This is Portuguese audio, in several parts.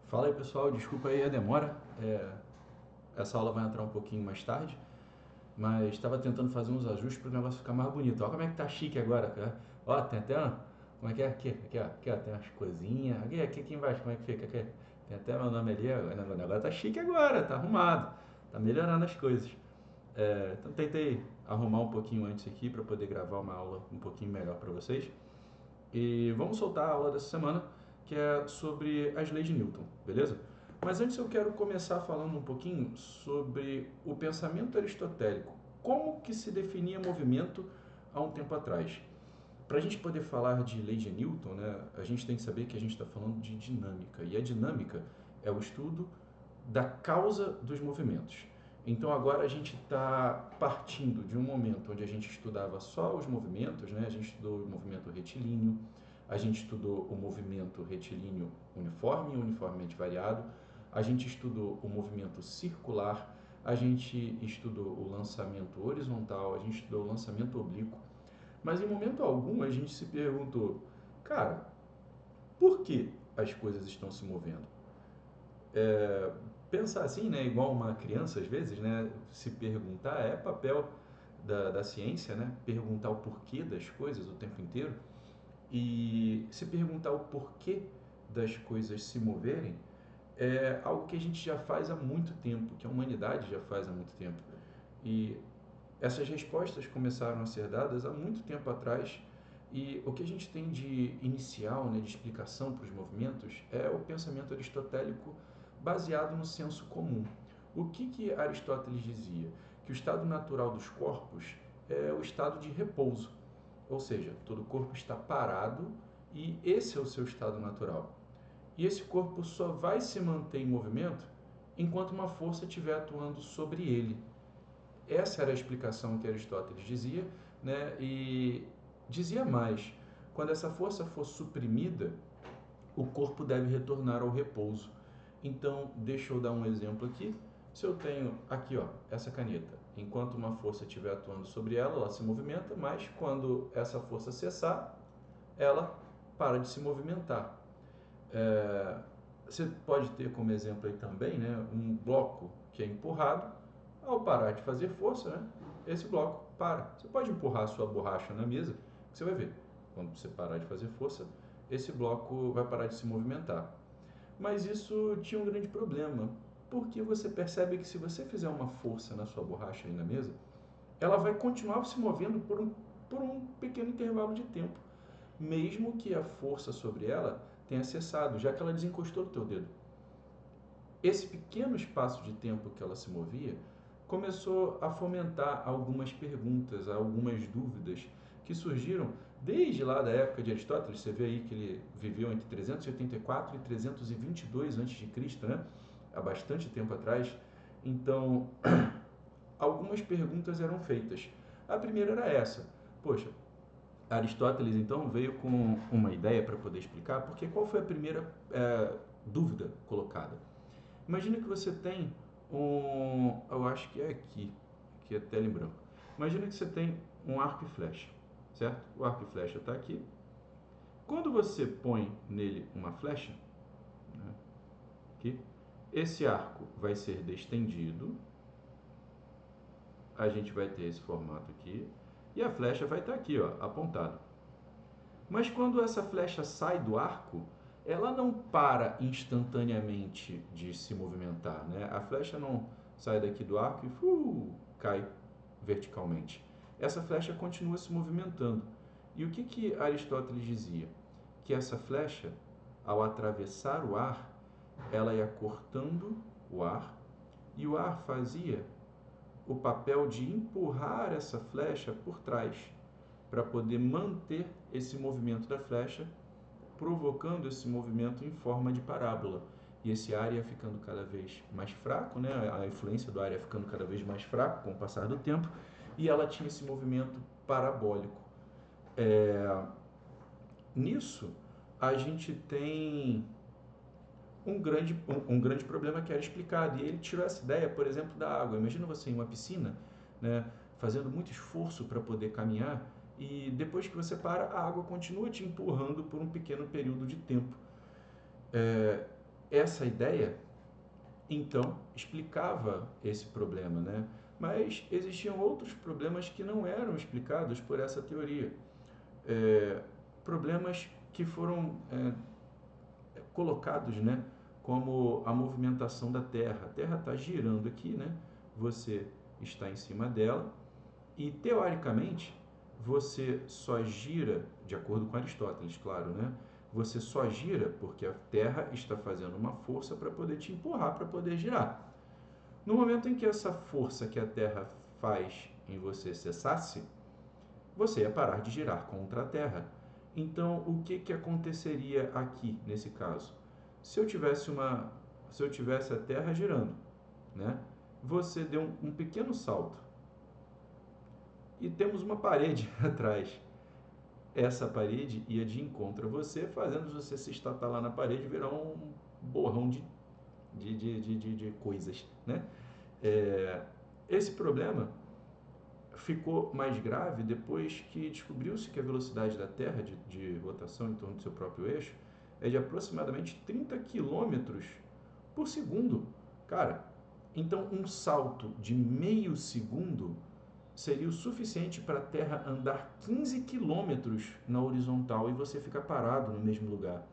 Fala aí pessoal, desculpa aí a demora. Essa aula vai entrar um pouquinho mais tarde, mas estava tentando fazer uns ajustes para o negócio ficar mais bonito. Olha como é que tá chique agora, cara. Ó, tem até como é que é? Aqui, ó, tem umas coisinhas. Aqui embaixo, como é que fica? Aqui. Tem até meu nome ali. O negócio tá chique agora, tá arrumado. Tá melhorando as coisas. Então tentei arrumar um pouquinho antes aqui para poder gravar uma aula um pouquinho melhor para vocês. E vamos soltar a aula dessa semana, que é sobre as leis de Newton, beleza? Mas antes eu quero começar falando um pouquinho sobre o pensamento aristotélico. Como que se definia movimento há um tempo atrás? Para a gente poder falar de lei de Newton, né, a gente tem que saber que a gente está falando de dinâmica. E a dinâmica é o estudo da causa dos movimentos. Então agora a gente está partindo de um momento onde a gente estudava só os movimentos, né? A gente estudou o movimento retilíneo, a gente estudou o movimento retilíneo uniforme e uniformemente variado, a gente estudou o movimento circular, a gente estudou o lançamento horizontal, a gente estudou o lançamento oblíquo, mas em momento algum a gente se perguntou, cara, por que as coisas estão se movendo? Pensar assim, né, igual uma criança às vezes, né, se perguntar é papel da ciência, né, perguntar o porquê das coisas o tempo inteiro e se perguntar o porquê das coisas se moverem é algo que a gente já faz há muito tempo, que a humanidade já faz há muito tempo. E essas respostas começaram a ser dadas há muito tempo atrás e o que a gente tem de inicial, né, de explicação para os movimentos é o pensamento aristotélico baseado no senso comum. O que Aristóteles dizia? Que o estado natural dos corpos é o estado de repouso, ou seja, todo o corpo está parado e esse é o seu estado natural. E esse corpo só vai se manter em movimento enquanto uma força estiver atuando sobre ele. Essa era a explicação que Aristóteles dizia, né? E dizia mais: quando essa força for suprimida, o corpo deve retornar ao repouso. Então, deixa eu dar um exemplo aqui. Se eu tenho aqui, ó, essa caneta, enquanto uma força estiver atuando sobre ela, ela se movimenta, mas quando essa força cessar, ela para de se movimentar. É, Você pode ter como exemplo aí também, né, um bloco que é empurrado, ao parar de fazer força, né, esse bloco para. Você pode empurrar a sua borracha na mesa, você vai ver, quando você parar de fazer força, esse bloco vai parar de se movimentar. Mas isso tinha um grande problema, porque você percebe que se você fizer uma força na sua borracha aí na mesa, ela vai continuar se movendo por um pequeno intervalo de tempo, mesmo que a força sobre ela tenha cessado, já que ela desencostou do teu dedo. Esse pequeno espaço de tempo que ela se movia começou a fomentar algumas perguntas, algumas dúvidas que surgiram desde lá da época de Aristóteles. Você vê aí que ele viveu entre 384 e 322 a.C., né? Há bastante tempo atrás. Então, algumas perguntas eram feitas. A primeira era essa: poxa, Aristóteles então veio com uma ideia para poder explicar, porque qual foi a primeira dúvida colocada? Imagina que você tem eu acho que é aqui é tela em branco. Imagina que você tem um arco e flecha, certo? O arco e flecha está aqui. Quando você põe nele uma flecha, né, aqui, esse arco vai ser destendido, a gente vai ter esse formato aqui, e a flecha vai estar aqui, ó, apontada. Mas quando essa flecha sai do arco, ela não para instantaneamente de se movimentar, né? A flecha não sai daqui do arco e cai verticalmente. Essa flecha continua se movimentando. E o que Aristóteles dizia? Que essa flecha, ao atravessar o ar, ela ia cortando o ar e o ar fazia o papel de empurrar essa flecha por trás para poder manter esse movimento da flecha, provocando esse movimento em forma de parábola. E esse ar ia ficando cada vez mais fraco, né? A influência do ar ia ficando cada vez mais fraco com o passar do tempo, e ela tinha esse movimento parabólico. É... Nisso, a gente tem um grande problema que era explicado. E ele tirou essa ideia, por exemplo, da água. Imagina você em uma piscina, né, fazendo muito esforço para poder caminhar, e depois que você para, a água continua te empurrando por um pequeno período de tempo. essa ideia, então, explicava esse problema, né? Mas existiam outros problemas que não eram explicados por essa teoria. É, problemas que foram colocados, né, como a movimentação da Terra. A Terra está girando aqui, né? Você está em cima dela e, teoricamente, você só gira, de acordo com Aristóteles, claro, né? Você só gira porque a Terra está fazendo uma força para poder te empurrar, para poder girar. No momento em que essa força que a Terra faz em você cessasse, você ia parar de girar contra a Terra. Então, o que, que aconteceria aqui nesse caso? Se eu tivesse a Terra girando, né? Você deu um pequeno salto e temos uma parede atrás. Essa parede ia de encontro a você, fazendo você se estatalar na parede e virar um borrão de coisas, né? Esse problema ficou mais grave depois que descobriu-se que a velocidade da Terra de rotação em torno do seu próprio eixo é de aproximadamente 30 quilômetros por segundo. Cara, então um salto de meio segundo seria o suficiente para a Terra andar 15 quilômetros na horizontal e você ficar parado no mesmo lugar.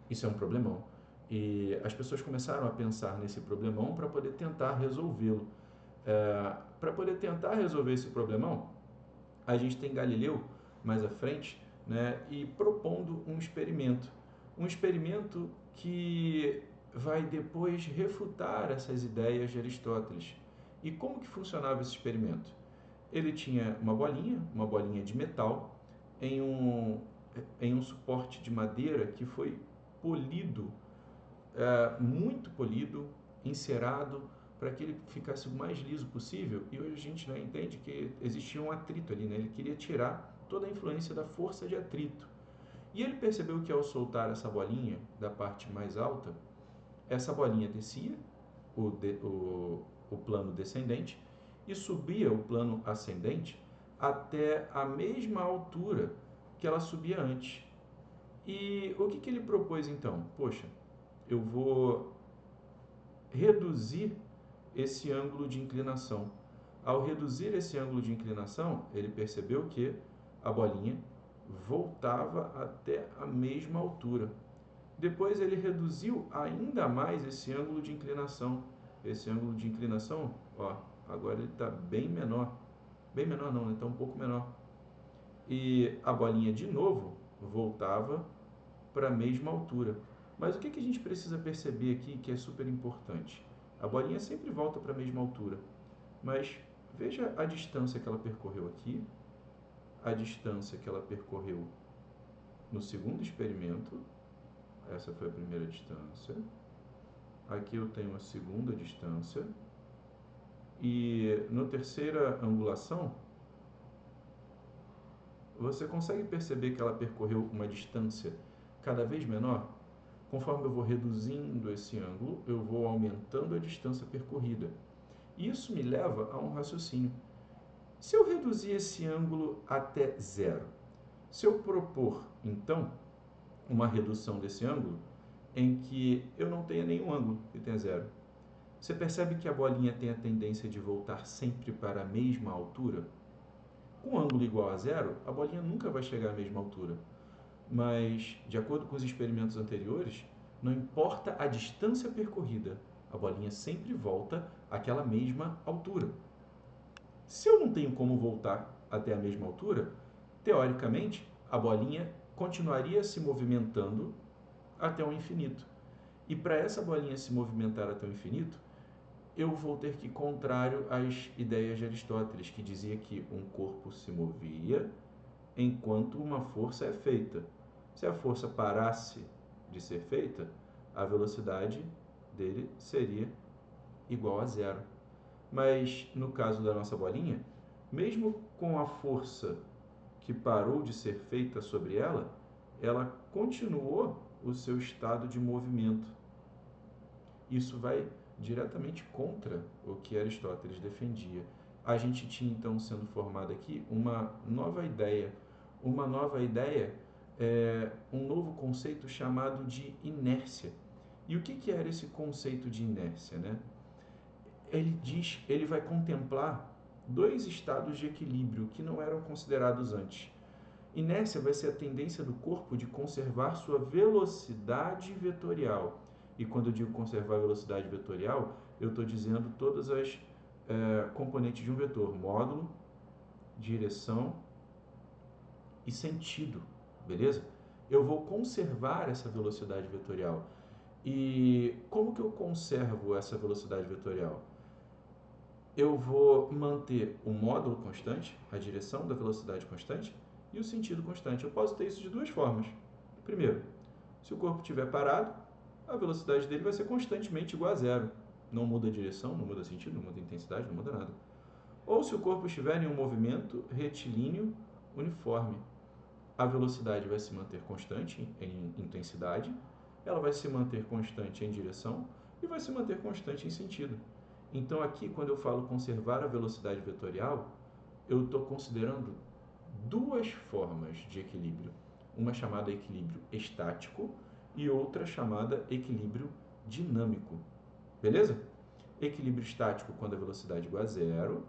Isso é um problemão. E as pessoas começaram a pensar nesse problemão para poder tentar resolvê-lo. Para poder tentar resolver esse problemão, a gente tem Galileu mais à frente, né, e propondo um experimento que vai depois refutar essas ideias de Aristóteles. E como que funcionava esse experimento? Ele tinha uma bolinha de metal, em um suporte de madeira que foi polido, muito polido, encerado, para que ele ficasse o mais liso possível. E hoje a gente, né, entende que existia um atrito ali, né? Ele queria tirar toda a influência da força de atrito. E ele percebeu que ao soltar essa bolinha da parte mais alta, essa bolinha descia o plano descendente e subia o plano ascendente até a mesma altura que ela subia antes. E o que, que ele propôs então? Poxa, eu vou reduzir esse ângulo de inclinação. Ao reduzir esse ângulo de inclinação, ele percebeu que a bolinha voltava até a mesma altura. Depois ele reduziu ainda mais esse ângulo de inclinação. Esse ângulo de inclinação, ó, agora ele está bem menor. Bem menor não, ele está um pouco menor. E a bolinha de novo voltava para a mesma altura. Mas o que, que a gente precisa perceber aqui que é super importante? A bolinha sempre volta para a mesma altura, mas veja a distância que ela percorreu aqui, a distância que ela percorreu no segundo experimento. Essa foi a primeira distância. Aqui eu tenho a segunda distância. E na terceira angulação, você consegue perceber que ela percorreu uma distância cada vez menor? Conforme eu vou reduzindo esse ângulo, eu vou aumentando a distância percorrida. Isso me leva a um raciocínio. Se eu reduzir esse ângulo até zero, se eu propor, então, uma redução desse ângulo em que eu não tenha nenhum ângulo que tenha zero, você percebe que a bolinha tem a tendência de voltar sempre para a mesma altura? Com um ângulo igual a zero, a bolinha nunca vai chegar à mesma altura. Mas, de acordo com os experimentos anteriores, não importa a distância percorrida, a bolinha sempre volta àquela mesma altura. Se eu não tenho como voltar até a mesma altura, teoricamente, a bolinha continuaria se movimentando até o infinito. E para essa bolinha se movimentar até o infinito, eu vou ter que ir contrário às ideias de Aristóteles, que dizia que um corpo se movia enquanto uma força é feita. Se a força parasse de ser feita, a velocidade dele seria igual a zero. Mas no caso da nossa bolinha, mesmo com a força que parou de ser feita sobre ela, ela continuou o seu estado de movimento. Isso vai diretamente contra o que Aristóteles defendia. A gente tinha então sendo formada aqui uma nova ideia. Uma nova ideia é um novo conceito chamado de inércia. E o que era esse conceito de inércia, né? Ele vai contemplar dois estados de equilíbrio que não eram considerados antes. Inércia vai ser a tendência do corpo de conservar sua velocidade vetorial. E quando eu digo conservar a velocidade vetorial, eu estou dizendo todas as componentes de um vetor: módulo, direção e sentido, beleza? Eu vou conservar essa velocidade vetorial. E como que eu conservo essa velocidade vetorial? Eu vou manter o módulo constante, a direção da velocidade constante, e o sentido constante. Eu posso ter isso de duas formas. Primeiro, se o corpo estiver parado, a velocidade dele vai ser constantemente igual a zero. Não muda a direção, não muda sentido, não muda intensidade, não muda nada. Ou se o corpo estiver em um movimento retilíneo uniforme, a velocidade vai se manter constante em intensidade, ela vai se manter constante em direção e vai se manter constante em sentido. Então aqui, quando eu falo conservar a velocidade vetorial, eu estou considerando duas formas de equilíbrio. Uma chamada equilíbrio estático e outra chamada equilíbrio dinâmico. Beleza? Equilíbrio estático quando a velocidade é igual a zero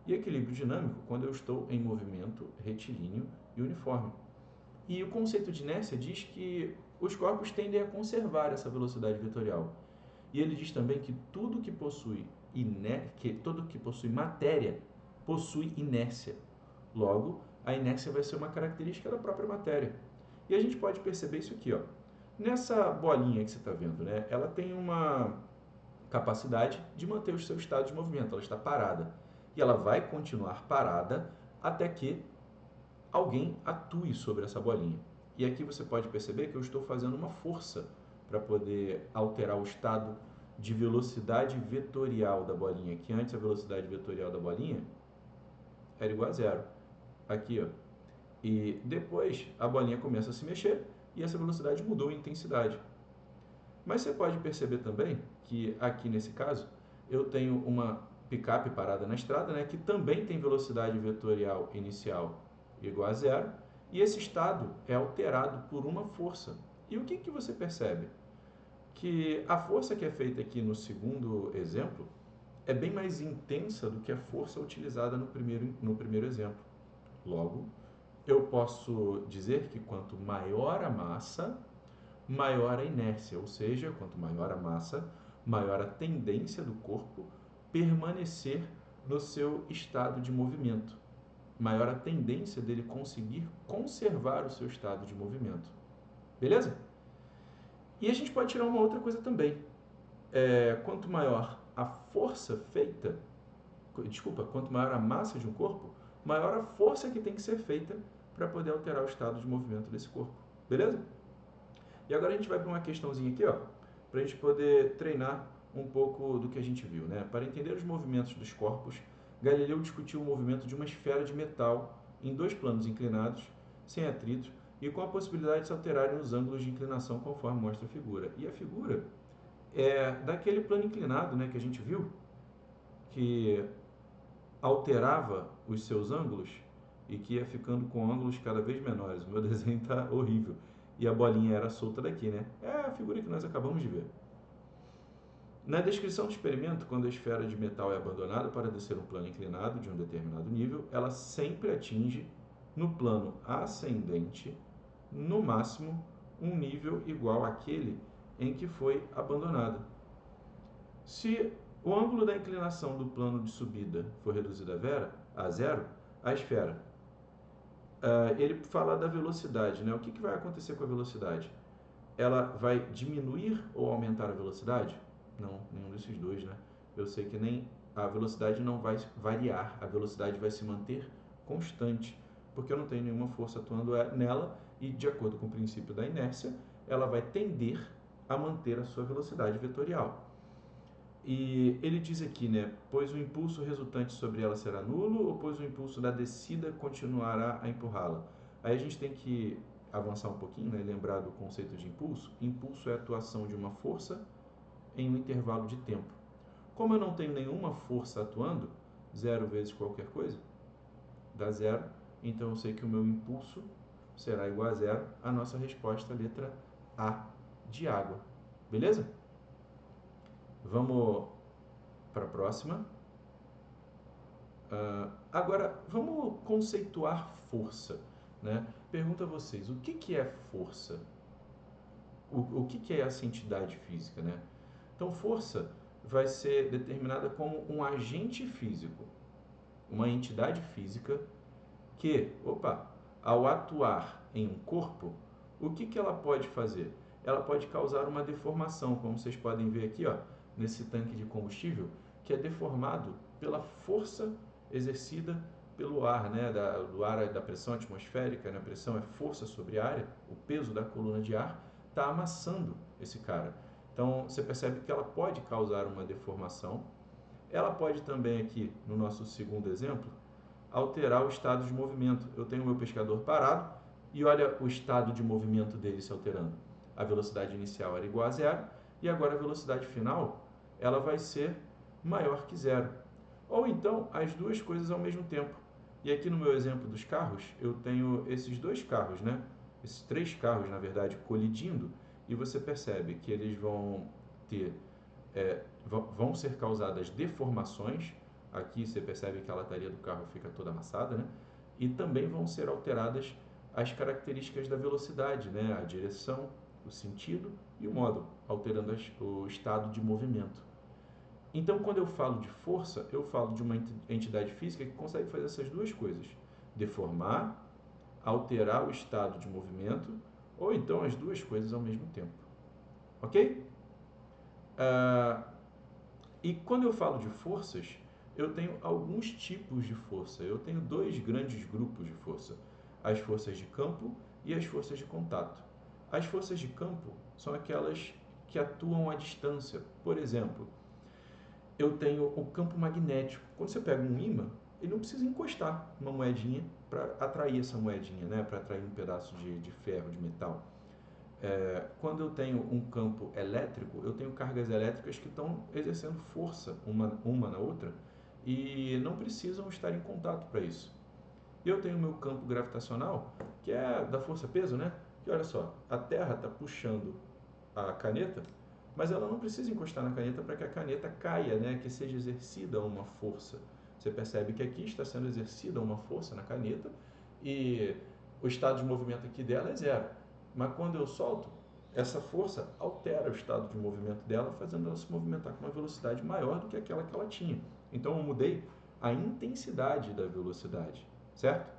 e equilíbrio dinâmico quando eu estou em movimento retilíneo e uniforme. E o conceito de inércia diz que os corpos tendem a conservar essa velocidade vetorial. E ele diz também que tudo que possui matéria possui inércia. Logo, a inércia vai ser uma característica da própria matéria. E a gente pode perceber isso aqui, ó. Nessa bolinha que você está vendo, né? Ela tem uma capacidade de manter o seu estado de movimento, ela está parada. E ela vai continuar parada até que alguém atue sobre essa bolinha. E aqui você pode perceber que eu estou fazendo uma força para poder alterar o estado de velocidade vetorial da bolinha, que antes a velocidade vetorial da bolinha era igual a zero. Aqui, ó. E depois a bolinha começa a se mexer e essa velocidade mudou em intensidade. Mas você pode perceber também que aqui nesse caso eu tenho uma picape parada na estrada, né, que também tem velocidade vetorial inicial igual a zero, e esse estado é alterado por uma força. E o que você percebe? Que a força que é feita aqui no segundo exemplo é bem mais intensa do que a força utilizada no primeiro exemplo. Logo, eu posso dizer que quanto maior a massa, maior a inércia, ou seja, quanto maior a massa, maior a tendência do corpo permanecer no seu estado de movimento, maior a tendência dele conseguir conservar o seu estado de movimento. Beleza? E a gente pode tirar uma outra coisa também. Quanto maior a força feita, quanto maior a massa de um corpo, maior a força que tem que ser feita para poder alterar o estado de movimento desse corpo. Beleza? E agora a gente vai para uma questãozinha aqui, ó, para a gente poder treinar um pouco do que a gente viu, né? Para entender os movimentos dos corpos, Galileu discutiu o movimento de uma esfera de metal em dois planos inclinados, sem atrito, e com a possibilidade de se alterarem os ângulos de inclinação conforme mostra a figura. E a figura é daquele plano inclinado, né, que a gente viu, que alterava os seus ângulos e que ia ficando com ângulos cada vez menores. O meu desenho está horrível. E a bolinha era solta daqui, né? É a figura que nós acabamos de ver. Na descrição do experimento, quando a esfera de metal é abandonada para descer um plano inclinado de um determinado nível, ela sempre atinge, no plano ascendente, no máximo, um nível igual àquele em que foi abandonada. Se o ângulo da inclinação do plano de subida for reduzido a zero, a esfera, ele fala da velocidade, né? O que vai acontecer com a velocidade? Ela vai diminuir ou aumentar a velocidade? Não, nenhum desses dois, né? Eu sei que nem a velocidade não vai variar, a velocidade vai se manter constante, porque eu não tenho nenhuma força atuando nela e, de acordo com o princípio da inércia, ela vai tender a manter a sua velocidade vetorial. E ele diz aqui, né, pois o impulso resultante sobre ela será nulo ou pois o impulso da descida continuará a empurrá-la? Aí a gente tem que avançar um pouquinho, né, lembrar do conceito de impulso. Impulso é a atuação de uma força em um intervalo de tempo. Como eu não tenho nenhuma força atuando, zero vezes qualquer coisa dá zero, então eu sei que o meu impulso será igual a zero. A nossa resposta, letra A, de água. Beleza? Vamos para a próxima. Agora, vamos conceituar força, né? Pergunto a vocês, o que é força? O que é essa entidade física, né? Então, força vai ser determinada como um agente físico, uma entidade física que, ao atuar em um corpo, o que ela pode fazer? Ela pode causar uma deformação, como vocês podem ver aqui, ó, nesse tanque de combustível, que é deformado pela força exercida pelo ar, né, do ar, da pressão atmosférica, né, a pressão é força sobre a área, o peso da coluna de ar está amassando esse cara. Então, você percebe que ela pode causar uma deformação. Ela pode também aqui, no nosso segundo exemplo, alterar o estado de movimento. Eu tenho o meu pescador parado e olha o estado de movimento dele se alterando. A velocidade inicial era igual a zero e agora a velocidade final ela vai ser maior que zero. Ou então as duas coisas ao mesmo tempo. E aqui no meu exemplo dos carros, eu tenho esses dois carros, né? Esses três carros, na verdade, colidindo, e você percebe que eles vão ter, vão ser causadas deformações. Aqui você percebe que a lataria do carro fica toda amassada, né? E também vão ser alteradas as características da velocidade, né? A direção, o sentido e o modo, alterando o estado de movimento. Então, quando eu falo de força, eu falo de uma entidade física que consegue fazer essas duas coisas: deformar, alterar o estado de movimento, ou então as duas coisas ao mesmo tempo. Ok? E quando eu falo de forças, eu tenho alguns tipos de força. Eu tenho dois grandes grupos de força: as forças de campo e as forças de contato. As forças de campo são aquelas que atuam à distância. Por exemplo, eu tenho o campo magnético. Quando você pega um ímã, ele não precisa encostar uma moedinha para atrair essa moedinha, né? Para atrair um pedaço de ferro, de metal. Quando eu tenho um campo elétrico, eu tenho cargas elétricas que estão exercendo força uma na outra e não precisam estar em contato para isso. E eu tenho o meu campo gravitacional, que é da força-peso, né? Que olha só, a Terra está puxando a caneta, mas ela não precisa encostar na caneta para que a caneta caia, né? Que seja exercida uma força. Você percebe que aqui está sendo exercida uma força na caneta e o estado de movimento aqui dela é zero. Mas quando eu solto, essa força altera o estado de movimento dela, fazendo ela se movimentar com uma velocidade maior do que aquela que ela tinha. Então eu mudei a intensidade da velocidade, certo?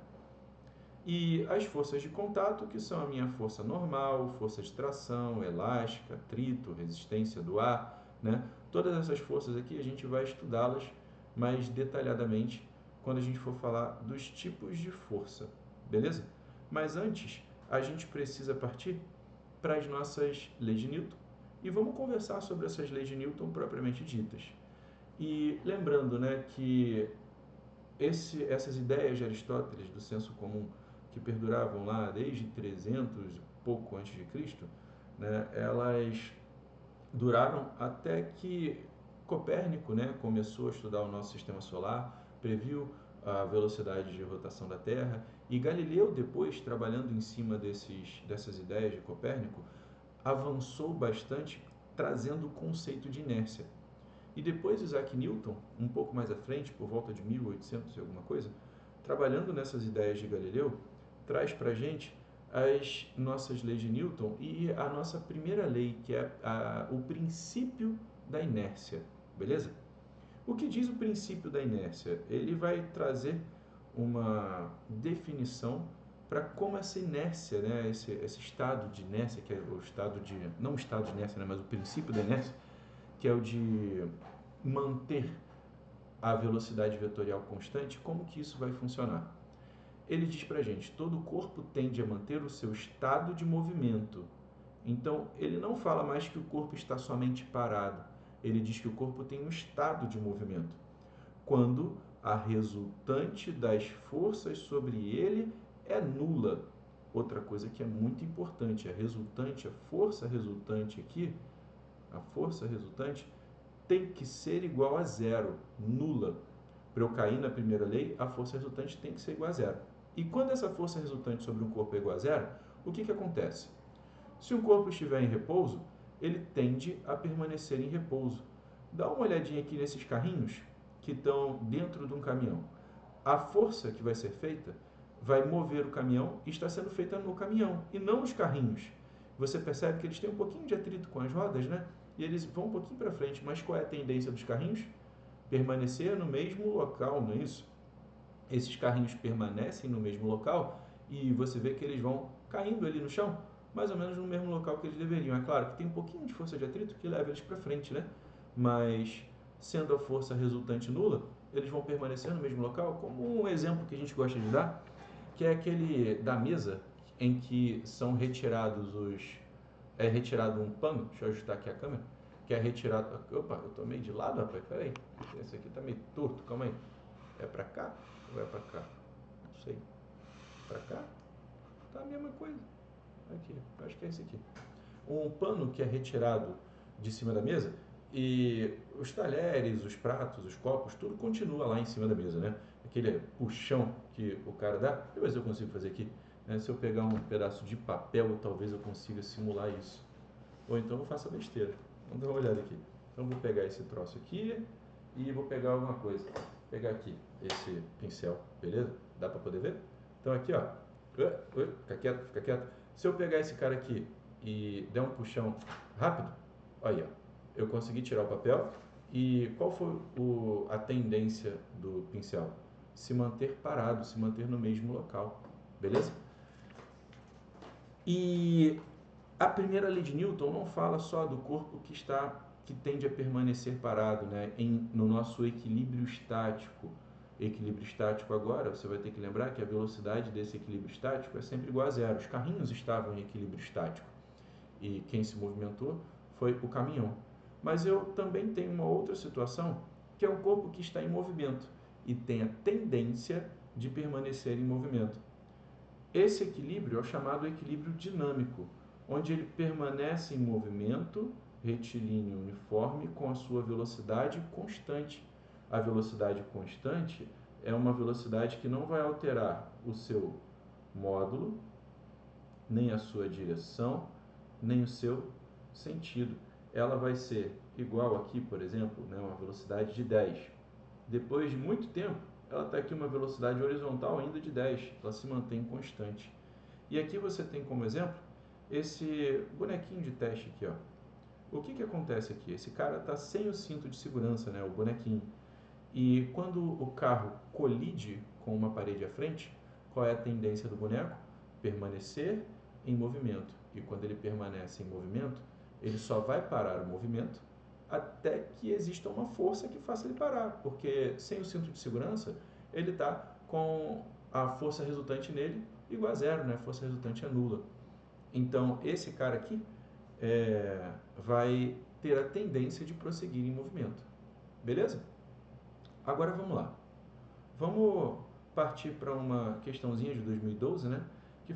E as forças de contato, que são a minha força normal, força de tração, elástica, atrito, resistência do ar, né? Todas essas forças aqui a gente vai estudá-las mais detalhadamente quando a gente for falar dos tipos de força, beleza? Mas antes, a gente precisa partir para as nossas leis de Newton e vamos conversar sobre essas leis de Newton propriamente ditas. E lembrando, né, que essas ideias de Aristóteles do senso comum que perduravam lá desde 300 e pouco antes de Cristo, né, elas duraram até que Copérnico, né, começou a estudar o nosso sistema solar, previu a velocidade de rotação da Terra, e Galileu, depois, trabalhando em cima dessas ideias de Copérnico, avançou bastante trazendo o conceito de inércia. E depois Isaac Newton, um pouco mais à frente, por volta de 1800 e alguma coisa, trabalhando nessas ideias de Galileu, traz para a gente as nossas leis de Newton e a nossa primeira lei, que é o princípio da inércia, beleza? O que diz o princípio da inércia? Ele vai trazer uma definição para como essa inércia, né, esse estado de inércia, que é o estado de, não o estado de inércia, né, mas o princípio da inércia, que é o de manter a velocidade vetorial constante, como que isso vai funcionar? Ele diz para a gente, todo corpo tende a manter o seu estado de movimento. Então, ele não fala mais que o corpo está somente parado. Ele diz que o corpo tem um estado de movimento. Quando a resultante das forças sobre ele é nula. Outra coisa que é muito importante, a resultante, a força resultante aqui, a força resultante tem que ser igual a zero, nula. Para eu cair na primeira lei, a força resultante tem que ser igual a zero. E quando essa força resultante sobre um corpo é igual a zero, o que acontece? Se um corpo estiver em repouso, ele tende a permanecer em repouso. Dá uma olhadinha aqui nesses carrinhos que estão dentro de um caminhão. A força que vai ser feita vai mover o caminhão e está sendo feita no caminhão e não nos carrinhos. Você percebe que eles têm um pouquinho de atrito com as rodas, né? E eles vão um pouquinho para frente. Mas qual é a tendência dos carrinhos? Permanecer no mesmo local, não é isso? Esses carrinhos permanecem no mesmo local e você vê que eles vão caindo ali no chão, mais ou menos no mesmo local que eles deveriam. É claro que tem um pouquinho de força de atrito que leva eles para frente, né? Mas sendo a força resultante nula, eles vão permanecer no mesmo local, como um exemplo que a gente gosta de dar, que é aquele da mesa em que são retirados é retirado um pano, deixa eu ajustar aqui a câmera, que é retirado, opa, eu tô meio de lado, rapaz, peraí, esse aqui tá meio torto, calma aí, é pra cá ou é pra cá? Não sei, pra cá? Tá a mesma coisa, aqui, acho que é esse aqui. Um pano que é retirado de cima da mesa e os talheres, os pratos, os copos, tudo continua lá em cima da mesa, né? Aquele puxão que o cara dá, deixa eu ver se eu consigo fazer aqui. Né? Se eu pegar um pedaço de papel, talvez eu consiga simular isso. Ou então eu faça besteira. Vamos dar uma olhada aqui. Então vou pegar esse troço aqui e vou pegar alguma coisa. Vou pegar aqui esse pincel, beleza? Dá para poder ver? Então aqui, ó. Fica quieto, fica quieto. Se eu pegar esse cara aqui e der um puxão rápido, olha, eu consegui tirar o papel. E qual foi a tendência do pincel? Se manter parado, se manter no mesmo local, beleza? E a primeira lei de Newton não fala só do corpo que tende a permanecer parado, né, no nosso equilíbrio estático. Equilíbrio estático agora, você vai ter que lembrar que a velocidade desse equilíbrio estático é sempre igual a zero. Os carrinhos estavam em equilíbrio estático e quem se movimentou foi o caminhão. Mas eu também tenho uma outra situação, que é um corpo que está em movimento e tem a tendência de permanecer em movimento. Esse equilíbrio é o chamado equilíbrio dinâmico, onde ele permanece em movimento retilíneo uniforme com a sua velocidade constante. A velocidade constante é uma velocidade que não vai alterar o seu módulo, nem a sua direção, nem o seu sentido. Ela vai ser igual aqui, por exemplo, né, uma velocidade de 10. Depois de muito tempo, ela está aqui uma velocidade horizontal ainda de 10, ela se mantém constante. E aqui você tem como exemplo esse bonequinho de teste aqui, ó. O que acontece aqui? Esse cara está sem o cinto de segurança, né, o bonequinho. E quando o carro colide com uma parede à frente, qual é a tendência do boneco? Permanecer em movimento. E quando ele permanece em movimento, ele só vai parar o movimento até que exista uma força que faça ele parar, porque sem o cinto de segurança, ele está com a força resultante nele igual a zero, né? A força resultante é nula. Então, esse cara aqui vai ter a tendência de prosseguir em movimento. Beleza? Agora vamos lá. Vamos partir para uma questãozinha de 2012, né? Que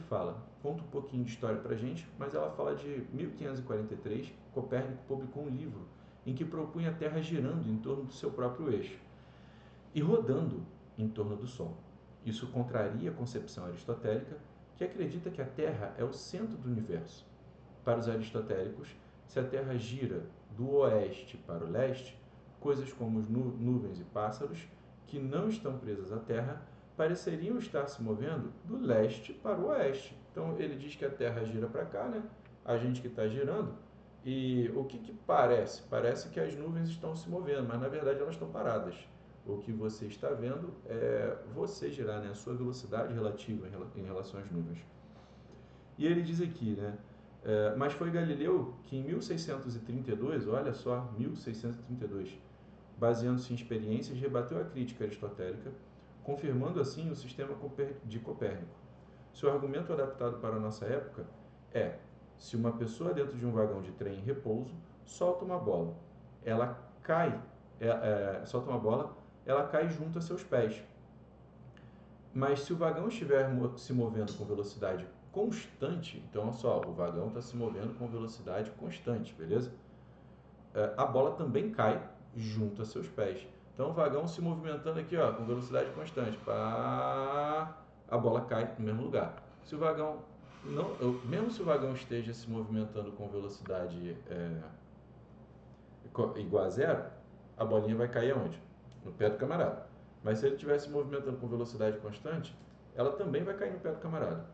conta um pouquinho de história para a gente, mas ela fala de 1543, Copérnico publicou um livro em que propunha a Terra girando em torno do seu próprio eixo e rodando em torno do Sol. Isso contraria a concepção aristotélica, que acredita que a Terra é o centro do universo. Para os aristotélicos, se a Terra gira do oeste para o leste, coisas como nuvens e pássaros, que não estão presas à Terra, pareceriam estar se movendo do leste para o oeste. Então ele diz que a Terra gira para cá, né? A gente que está girando. E o que parece? Parece que as nuvens estão se movendo, mas na verdade elas estão paradas. O que você está vendo é você girar, né? A sua velocidade relativa em relação às nuvens. E ele diz aqui, né? Mas foi Galileu que em 1632, olha só, 1632, baseando-se em experiências, rebateu a crítica aristotélica, confirmando assim o sistema de Copérnico. Seu argumento adaptado para a nossa época é: se uma pessoa dentro de um vagão de trem em repouso solta uma bola, ela cai, solta uma bola, ela cai junto a seus pés. Mas se o vagão estiver se movendo com velocidade constante, então olha só, o vagão está se movendo com velocidade constante, beleza? A bola também cai junto a seus pés. Então o vagão se movimentando aqui, ó, com velocidade constante, a bola cai no mesmo lugar. Se o vagão não, mesmo se o vagão esteja se movimentando com velocidade igual a zero, a bolinha vai cair aonde? No pé do camarada. Mas se ele estiver se movimentando com velocidade constante, ela também vai cair no pé do camarada.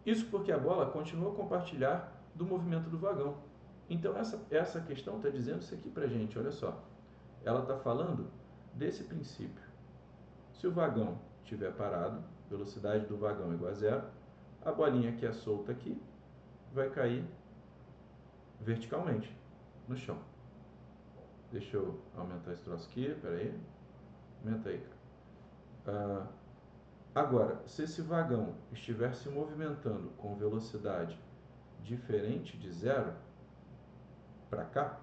Isso porque a bola continua a compartilhar do movimento do vagão. Então essa questão está dizendo isso aqui para a gente, olha só. Ela está falando desse princípio. Se o vagão estiver parado, velocidade do vagão é igual a zero, a bolinha que é solta aqui vai cair verticalmente no chão. Deixa eu aumentar esse troço aqui, peraí. Aumenta aí, cara. Agora, se esse vagão estiver se movimentando com velocidade diferente de zero para cá,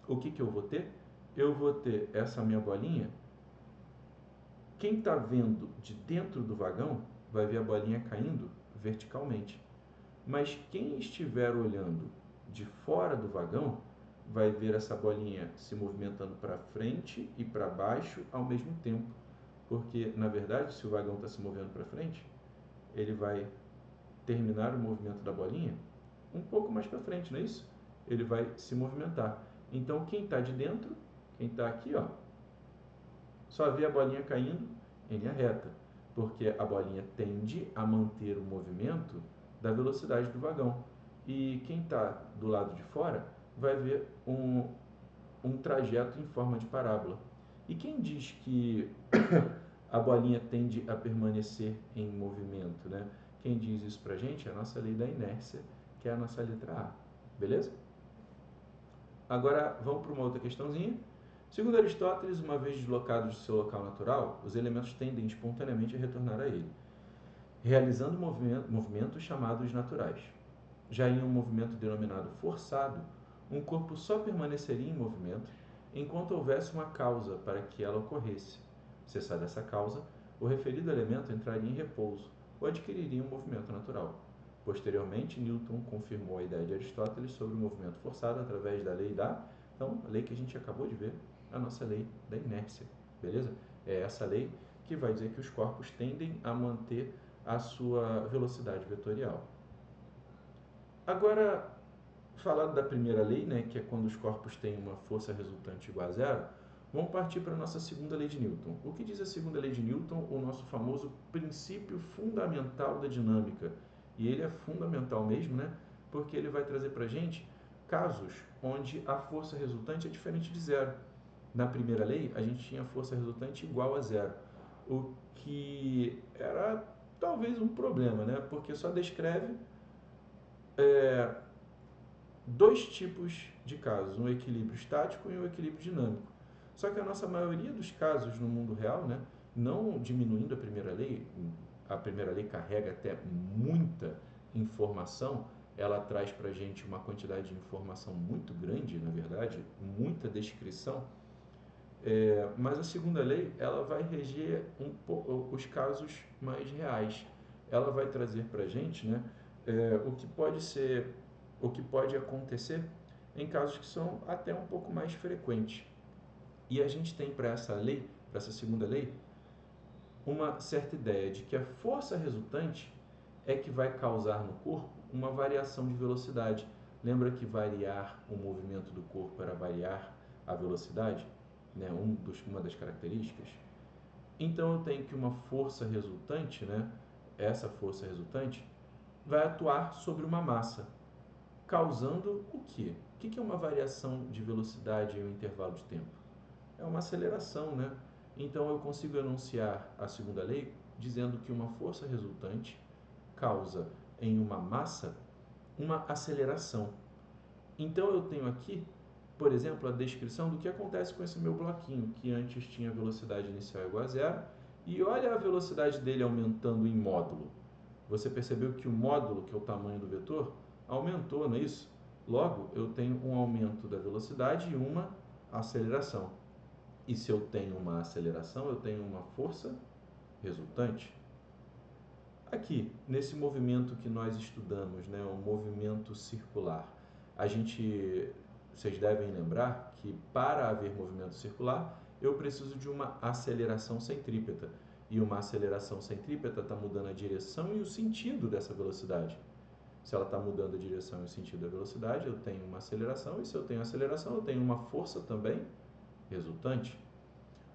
o que eu vou ter? Eu vou ter essa minha bolinha. Quem está vendo de dentro do vagão vai ver a bolinha caindo verticalmente. Mas quem estiver olhando de fora do vagão vai ver essa bolinha se movimentando para frente e para baixo ao mesmo tempo. Porque, na verdade, se o vagão está se movendo para frente, ele vai terminar o movimento da bolinha um pouco mais para frente, não é isso? Ele vai se movimentar. Então, quem está de dentro, quem está aqui, ó, só vê a bolinha caindo em linha reta, porque a bolinha tende a manter o movimento da velocidade do vagão. E quem está do lado de fora vai ver um trajeto em forma de parábola. E quem diz que a bolinha tende a permanecer em movimento, né? Quem diz isso pra gente é a nossa lei da inércia, que é a nossa letra A. Beleza? Agora vamos para uma outra questãozinha. Segundo Aristóteles, uma vez deslocados de seu local natural, os elementos tendem espontaneamente a retornar a ele, realizando movimentos chamados naturais. Já em um movimento denominado forçado, um corpo só permaneceria em movimento enquanto houvesse uma causa para que ela ocorresse. Cessada essa causa, o referido elemento entraria em repouso ou adquiriria um movimento natural. Posteriormente, Newton confirmou a ideia de Aristóteles sobre o movimento forçado através da lei então, a lei que a gente acabou de ver, a nossa lei da inércia, beleza? É essa lei que vai dizer que os corpos tendem a manter a sua velocidade vetorial. Agora, falando da primeira lei, né, que é quando os corpos têm uma força resultante igual a zero, vamos partir para a nossa segunda lei de Newton. O que diz a segunda lei de Newton? O nosso famoso princípio fundamental da dinâmica. E ele é fundamental mesmo, né, porque ele vai trazer para a gente casos onde a força resultante é diferente de zero. Na primeira lei, a gente tinha força resultante igual a zero, o que era talvez um problema, né, porque só descreve dois tipos de casos, um equilíbrio estático e um equilíbrio dinâmico. Só que a nossa maioria dos casos no mundo real, né, não diminuindo a primeira lei carrega até muita informação, ela traz para a gente uma quantidade de informação muito grande, na verdade, muita descrição, mas a segunda lei ela vai reger os casos mais reais. Ela vai trazer para a gente, né, o que pode acontecer em casos que são até um pouco mais frequentes. E a gente tem para essa lei, para essa segunda lei, uma certa ideia de que a força resultante é que vai causar no corpo uma variação de velocidade. Lembra que variar o movimento do corpo era variar a velocidade? Né? Uma das características. Então eu tenho que uma força resultante, né? Essa força resultante vai atuar sobre uma massa, causando o quê? O que é uma variação de velocidade em um intervalo de tempo? É uma aceleração, né? Então eu consigo enunciar a segunda lei dizendo que uma força resultante causa em uma massa uma aceleração. Então eu tenho aqui, por exemplo, a descrição do que acontece com esse meu bloquinho, que antes tinha velocidade inicial igual a zero, e olha a velocidade dele aumentando em módulo. Você percebeu que o módulo, que é o tamanho do vetor, aumentou, não é isso? Logo, eu tenho um aumento da velocidade e uma aceleração. E se eu tenho uma aceleração, eu tenho uma força resultante. Aqui, nesse movimento que nós estudamos, né, o movimento circular, vocês devem lembrar que para haver movimento circular, eu preciso de uma aceleração centrípeta. E uma aceleração centrípeta está mudando a direção e o sentido dessa velocidade. Se ela está mudando a direção e o sentido da velocidade, eu tenho uma aceleração, e se eu tenho aceleração, eu tenho uma força também resultante.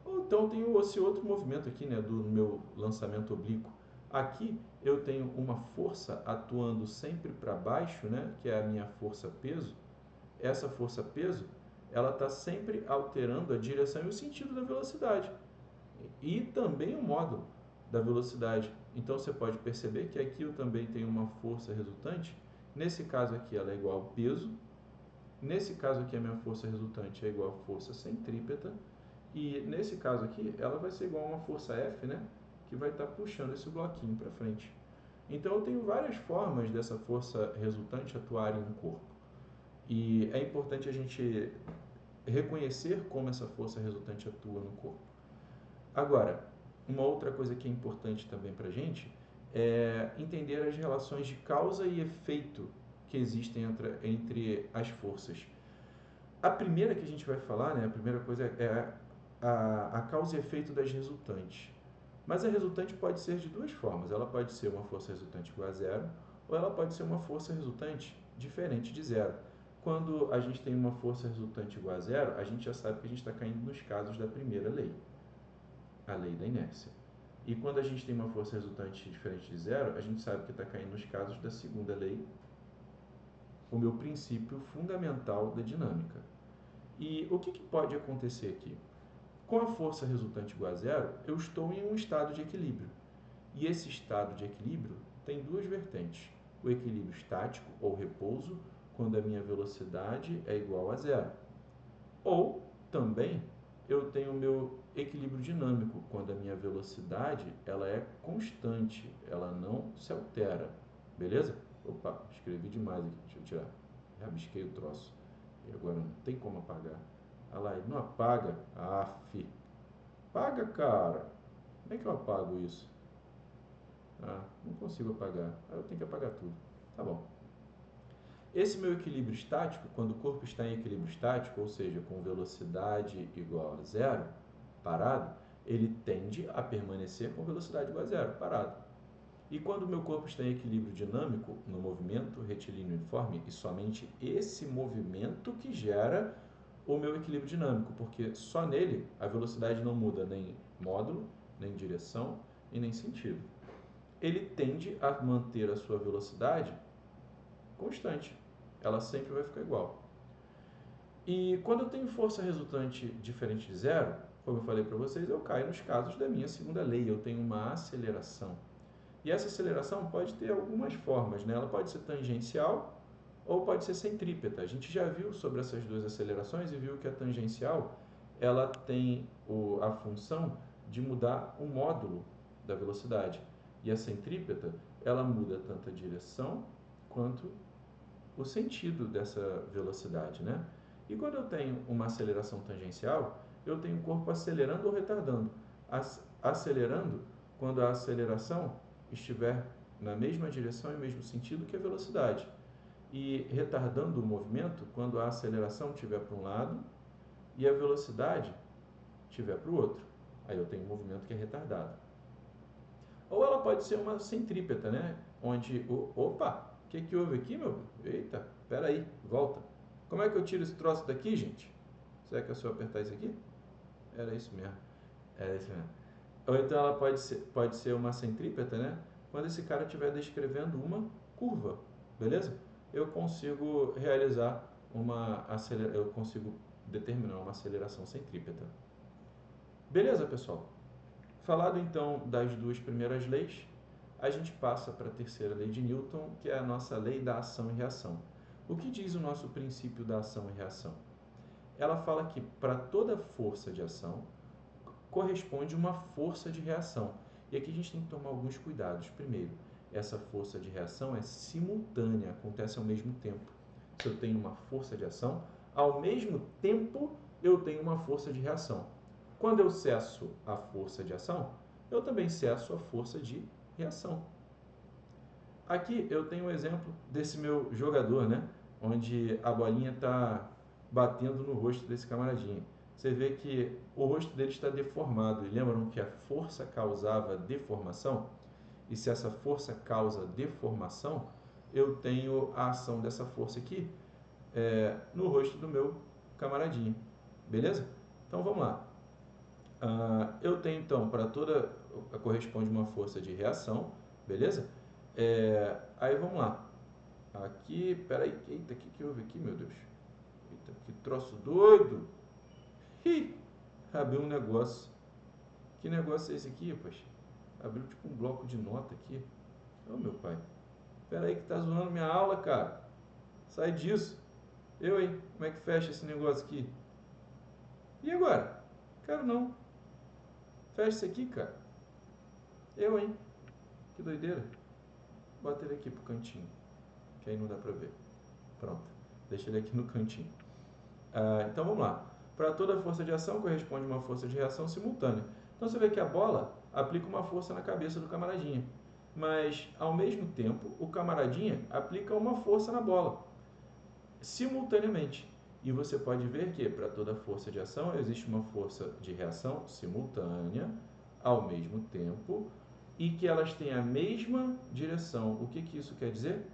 Ou então tem esse outro movimento aqui, né, do meu lançamento oblíquo. Aqui eu tenho uma força atuando sempre para baixo, né, que é a minha força peso. Essa força peso, ela está sempre alterando a direção e o sentido da velocidade. E também o módulo da velocidade. Então você pode perceber que aqui eu também tenho uma força resultante. Nesse caso aqui ela é igual ao peso. Nesse caso aqui a minha força resultante é igual à força centrípeta. E nesse caso aqui, ela vai ser igual a uma força F, né? Que vai estar puxando esse bloquinho para frente. Então, eu tenho várias formas dessa força resultante atuar em um corpo. E é importante a gente reconhecer como essa força resultante atua no corpo. Agora, uma outra coisa que é importante também para a gente é entender as relações de causa e efeito que existem entre as forças. A primeira que a gente vai falar, né? A primeira coisa é a causa e efeito das resultantes. Mas a resultante pode ser de duas formas. Ela pode ser uma força resultante igual a zero, ou ela pode ser uma força resultante diferente de zero. Quando a gente tem uma força resultante igual a zero, a gente já sabe que a gente está caindo nos casos da primeira lei, a lei da inércia. E quando a gente tem uma força resultante diferente de zero, a gente sabe que está caindo nos casos da segunda lei, o meu princípio fundamental da dinâmica. E o que pode acontecer aqui? Com a força resultante igual a zero, eu estou em um estado de equilíbrio. E esse estado de equilíbrio tem duas vertentes. O equilíbrio estático, ou repouso, quando a minha velocidade é igual a zero. Ou, também, eu tenho o meu equilíbrio dinâmico, quando a minha velocidade ela é constante, ela não se altera. Beleza? Opa, escrevi demais aqui, deixa eu tirar. Rabisquei o troço. E agora não tem como apagar. Olha lá, ele não apaga. Aff. Paga, cara. Como é que eu apago isso? Ah, não consigo apagar. Aí eu tenho que apagar tudo. Tá bom. Esse meu equilíbrio estático, quando o corpo está em equilíbrio estático, ou seja, com velocidade igual a zero, parado, ele tende a permanecer com velocidade igual a zero, parado. E quando o meu corpo está em equilíbrio dinâmico, no movimento retilíneo uniforme, e somente esse movimento que gera o meu equilíbrio dinâmico, porque só nele a velocidade não muda nem módulo, nem direção e nem sentido. Ele tende a manter a sua velocidade constante, ela sempre vai ficar igual. E quando eu tenho força resultante diferente de zero, como eu falei para vocês, eu caio nos casos da minha segunda lei, eu tenho uma aceleração. E essa aceleração pode ter algumas formas, né? Ela pode ser tangencial ou pode ser centrípeta. A gente já viu sobre essas duas acelerações e viu que a tangencial ela tem a função de mudar o módulo da velocidade. E a centrípeta, ela muda tanto a direção quanto o sentido dessa velocidade, né? E quando eu tenho uma aceleração tangencial, eu tenho o corpo acelerando ou retardando. Acelerando quando a aceleração estiver na mesma direção e mesmo sentido que a velocidade. E retardando o movimento quando a aceleração estiver para um lado e a velocidade estiver para o outro. Aí eu tenho um movimento que é retardado. Ou ela pode ser uma centrípeta, né? Onde, opa, o que houve aqui, meu? Eita, peraí, volta. Como é que eu tiro esse troço daqui, gente? Será que é só apertar isso aqui? Era isso mesmo. Era isso mesmo. Ou então ela pode ser uma centrípeta, né? Quando esse cara estiver descrevendo uma curva, beleza? Eu consigo realizar eu consigo determinar uma aceleração centrípeta. Beleza, pessoal? Falado então das duas primeiras leis, a gente passa para a terceira lei de Newton, que é a nossa lei da ação e reação. O que diz o nosso princípio da ação e reação? Ela fala que para toda força de ação corresponde uma força de reação. E aqui a gente tem que tomar alguns cuidados. Primeiro, essa força de reação é simultânea, acontece ao mesmo tempo. Se eu tenho uma força de ação, ao mesmo tempo eu tenho uma força de reação. Quando eu cesso a força de ação, eu também cesso a força de reação. Aqui eu tenho um exemplo desse meu jogador, né? Onde a bolinha está batendo no rosto desse camaradinho. Você vê que o rosto dele está deformado. E lembram que a força causava deformação? E se essa força causa deformação, eu tenho a ação dessa força aqui no rosto do meu camaradinha, beleza? Então vamos lá. Eu tenho então para toda corresponde uma força de reação, beleza? Aí vamos lá. Aqui, peraí, eita, o que houve aqui, meu Deus? Eita, que troço doido! Ih, abriu um negócio. Que negócio é esse aqui, rapaz? Abriu tipo um bloco de nota aqui. Ô, meu pai. Peraí que tá zoando minha aula, cara. Sai disso. Eu, hein? Como é que fecha esse negócio aqui? E agora? Quero não. Fecha isso aqui, cara. Eu, hein? Que doideira. Bota ele aqui pro cantinho. Que aí não dá pra ver. Pronto. Deixa ele aqui no cantinho. Então vamos lá. Para toda força de ação corresponde uma força de reação simultânea. Então você vê que a bola aplica uma força na cabeça do camaradinha. Mas, ao mesmo tempo, o camaradinha aplica uma força na bola. Simultaneamente. E você pode ver que para toda força de ação existe uma força de reação simultânea, ao mesmo tempo, e que elas têm a mesma direção. O que isso quer dizer?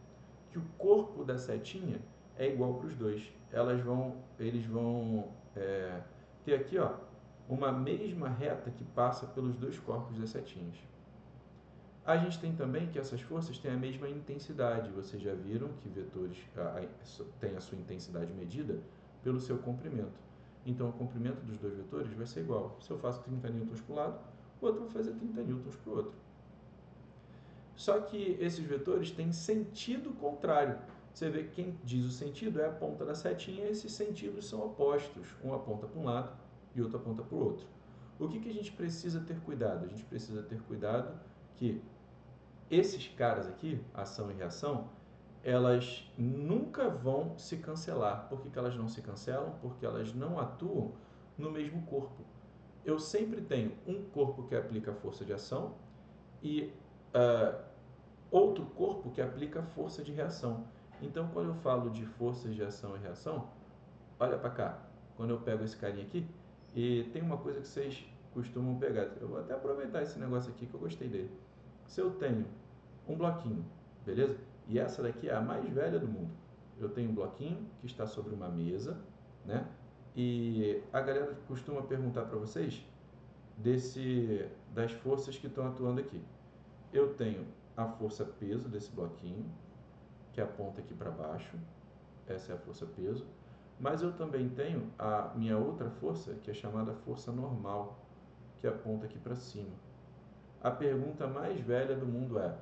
Que o corpo da setinha é igual para os dois. Eles vão ter aqui uma mesma reta que passa pelos dois corpos das setinhas. A gente tem também que essas forças têm a mesma intensidade. Vocês já viram que vetores têm a sua intensidade medida pelo seu comprimento. Então, o comprimento dos dois vetores vai ser igual. Se eu faço 30 newtons para um lado, o outro vai fazer 30 newtons para o outro. Só que esses vetores têm sentido contrário. Você vê que quem diz o sentido é a ponta da setinha, e esses sentidos são opostos. Um aponta para um lado e outro aponta para o outro. O que a gente precisa ter cuidado? A gente precisa ter cuidado que esses caras aqui, ação e reação, elas nunca vão se cancelar. Por que elas não se cancelam? Porque elas não atuam no mesmo corpo. Eu sempre tenho um corpo que aplica a força de ação e outro corpo que aplica a força de reação. Então, quando eu falo de forças de ação e reação, olha para cá. Quando eu pego esse carinha aqui, e tem uma coisa que vocês costumam pegar. Eu vou até aproveitar esse negócio aqui que eu gostei dele. Se eu tenho um bloquinho, beleza? E essa daqui é a mais velha do mundo. Eu tenho um bloquinho que está sobre uma mesa, né? E a galera costuma perguntar para vocês das forças que estão atuando aqui. Eu tenho a força peso desse bloquinho, que aponta aqui para baixo. Essa é a força peso. Mas eu também tenho a minha outra força, que é chamada força normal, que aponta aqui para cima. A pergunta mais velha do mundo é: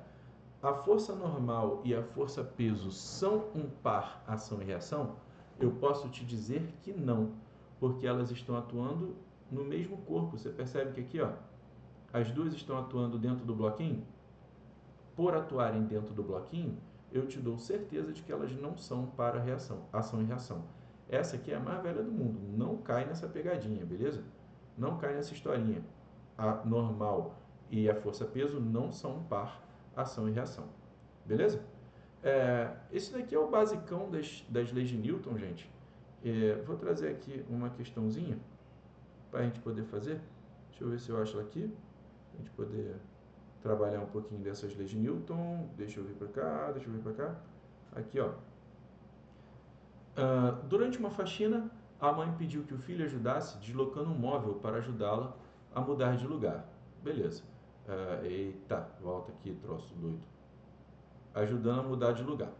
a força normal e a força peso são um par ação e reação? Eu posso te dizer que não, porque elas estão atuando no mesmo corpo. Você percebe que aqui, as duas estão atuando dentro do bloquinho? Por atuarem dentro do bloquinho, eu te dou certeza de que elas não são para reação, ação e reação. Essa aqui é a mais velha do mundo. Não cai nessa pegadinha, beleza? Não cai nessa historinha. A normal e a força peso não são um par ação e reação. Beleza? Esse daqui é o basicão das leis de Newton, gente. Vou trazer aqui uma questãozinha para a gente poder fazer. Deixa eu ver se eu acho ela aqui. Para a gente poder trabalhar um pouquinho dessas leis de Newton. Deixa eu vir para cá, deixa eu vir para cá. Aqui, ó. Durante uma faxina, a mãe pediu que o filho ajudasse deslocando um móvel para ajudá-la a mudar de lugar. Beleza. Eita, volta aqui, troço doido. Ajudando a mudar de lugar.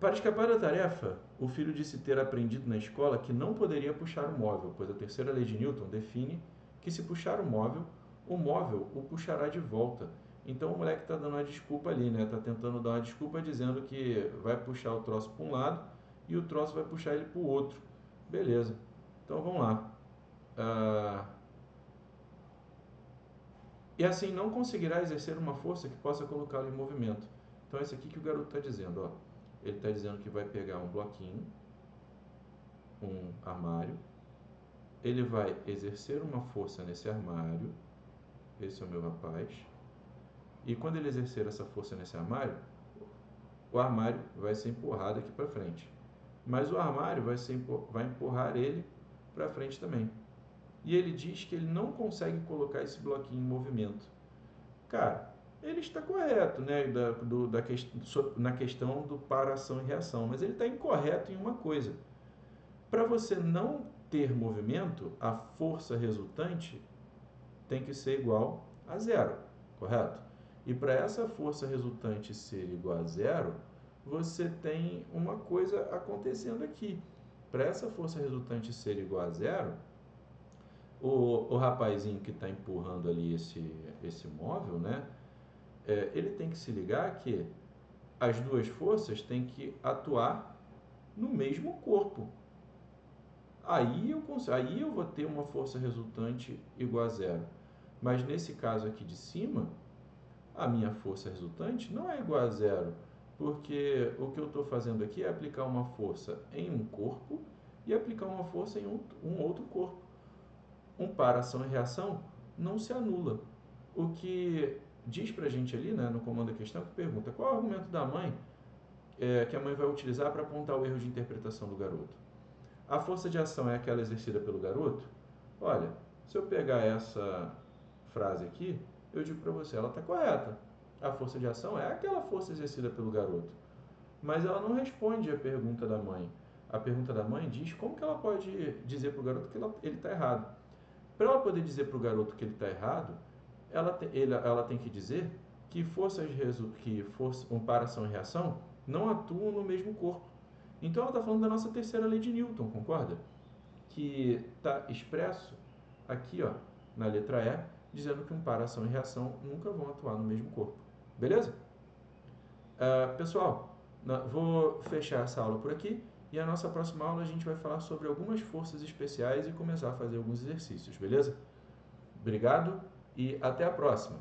Para escapar da tarefa, o filho disse ter aprendido na escola que não poderia puxar o móvel, pois a terceira lei de Newton define que se puxar o móvel o puxará de volta. Então o moleque está dando uma desculpa ali, né? Está tentando dar uma desculpa dizendo que vai puxar o troço para um lado e o troço vai puxar ele para o outro. Beleza. Então vamos lá. E assim não conseguirá exercer uma força que possa colocá-lo em movimento. Então, esse aqui que o garoto está dizendo, ó. Ele está dizendo que vai pegar um bloquinho, um armário, ele vai exercer uma força nesse armário, esse é o meu rapaz, e quando ele exercer essa força nesse armário, o armário vai ser empurrado aqui para frente. Mas o armário vai empurrar ele para frente também. E ele diz que ele não consegue colocar esse bloquinho em movimento. Cara, ele está correto, né, na questão do para ação e reação, mas ele está incorreto em uma coisa. Para você não ter movimento, a força resultante tem que ser igual a zero, correto? E para essa força resultante ser igual a zero, você tem uma coisa acontecendo aqui. Para essa força resultante ser igual a zero, o rapazinho que está empurrando ali esse móvel, né? Ele tem que se ligar que as duas forças têm que atuar no mesmo corpo. Aí eu vou ter uma força resultante igual a zero. Mas nesse caso aqui de cima, a minha força resultante não é igual a zero, porque o que eu estou fazendo aqui é aplicar uma força em um corpo e aplicar uma força em um outro corpo. Um para ação e reação não se anula. O que diz para a gente ali, né, no comando da questão, que pergunta qual é o argumento da mãe que a mãe vai utilizar para apontar o erro de interpretação do garoto. A força de ação é aquela exercida pelo garoto? Olha, se eu pegar essa frase aqui, eu digo para você, ela está correta. A força de ação é aquela força exercida pelo garoto. Mas ela não responde a pergunta da mãe. A pergunta da mãe diz como que ela pode dizer para o garoto que ele está errado. Para ela poder dizer para o garoto que ele está errado, ela tem que dizer que comparação e reação não atuam no mesmo corpo. Então ela está falando da nossa terceira lei de Newton, concorda? Que está expresso aqui, ó, na letra E, dizendo que ação e reação nunca vão atuar no mesmo corpo. Beleza? Pessoal, vou fechar essa aula por aqui e a nossa próxima aula a gente vai falar sobre algumas forças especiais e começar a fazer alguns exercícios, beleza? Obrigado e até a próxima!